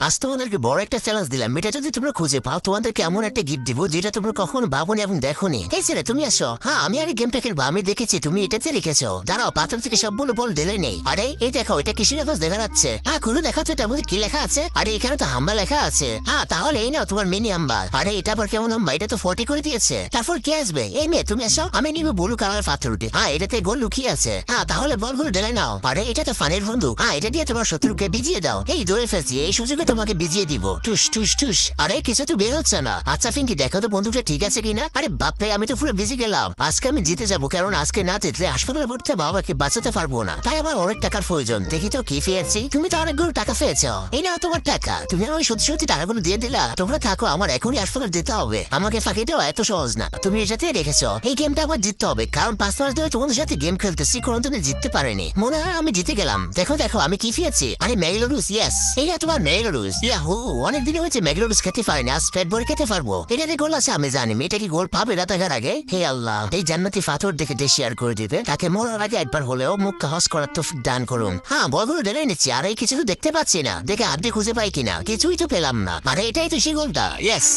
আজ তোমাদেরকে বড় একটা চ্যালেঞ্জ দিলাম, এটা যদি তোমরা খুঁজে পাও তোমাদেরকে এমন একটা গিফট দিব যেটা তোমরা কখনো ভাবনি এবং দেখোনি। এই ছেলে তুমি আসো। হ্যাঁ, আমি আরে গেমটা খেলবো, আমি দেখেছি তুমি এটাতে রেখেছো। দাঁড়াও, পাথর থেকে সবগুলো বল ঢেলে নেই। আরে এই দেখো, এটা কিসের কাগজ দেখা যাচ্ছে? হ্যাঁ, খুলে দেখাচ্ছে এটার মধ্যে কি লেখা আছে। আরে এখানে তো হাম্বা লেখা আছে। হ্যাঁ, তাহলে এই নাও তোমার মিনি হাম্বা। আরে এটা আবার কেমন হাম্বা? এটা তো 40 করে দিয়েছে। তারপর কি আসবে? এই মেয়ে তুমি আসো, আমি নিব ব্লু কালার পাথর উঠে। হ্যাঁ, এটাতে গোল লুকিয়ে আছে। হ্যাঁ, তাহলে বলগুলো ঢেলে নাও। আরে এটা তো ফানের বন্ধু। হ্যাঁ, এটা দিয়ে তোমার শত্রুকে ভিজিয়ে দাও। এই দৌড়ে ফেলছি, এই সুযোগে তোমাকে ভিজিয়ে দিব। টুস টুস টুস। আরে কিছু তো বের হচ্ছে না। আচ্ছা ফিঙ্কি, দেখো তো বন্ধুটা ঠিক আছে কিনা। আরে বাপরে, আমি তো পুরো ভিজে গেলাম। আজকে আমি জিতে যাবো, কারণ আজকে না জিতলে হাসপাতালে ভর্তি বাবাকে বাঁচাতে পারবো না। তাই আমার অনেক টাকার প্রয়োজন। দেখি তো কি পেয়েছি। তুমি তো অনেকগুলো টাকা পেয়েছ। এই নাও তোমার টাকা। তুমি আমাকে সত্যি সত্যি টাকাগুলো দিয়ে দিলা। তোমরা থাকো, আমার এখনই হাসপাতাল দিতে হবে। আমাকে ফাঁকি দেওয়া এত সহজ না। তুমি এর সাথে রেখেছো। এই গেমটা আমার জিততে হবে, কারণ 5 মাস ধরে তোমাদের সাথে গেম খেলতেছি, কোনো তুমি জিততে পারেনি। মনে হয় আমি জিতে গেলাম। দেখো দেখো, আমি কি পেয়েছি। আরে ম্যাগলোরুস, ইয়েস, এইটা তোমার ম্যাগলোরুস। ইয়াহু, অনেকদিন হয়েছে ম্যাগলোরুস খেতে পারিনি, আজ পেট ভরে খেতে পারবো। এটাতে গোল আছে আমি জানি। এটা কি গোল পাবে না থাকার আগে? হে আল্লাহ, এই জান্নাতি পাথর দেখে শেয়ার করে দিবে। তাকে মরার আগে একবার হলেও মুখ হস করার তো দান করুন। হ্যাঁ, বলগুলো ঢেলে নিচ্ছি। আর এই কিছু তো দেখতে পাচ্ছি না, দেখে আড্ডি খুঁজে পাই কিনা। কিছুই তো পেলাম না। আরে এটাই তো সেই গোলটা। ইয়েস।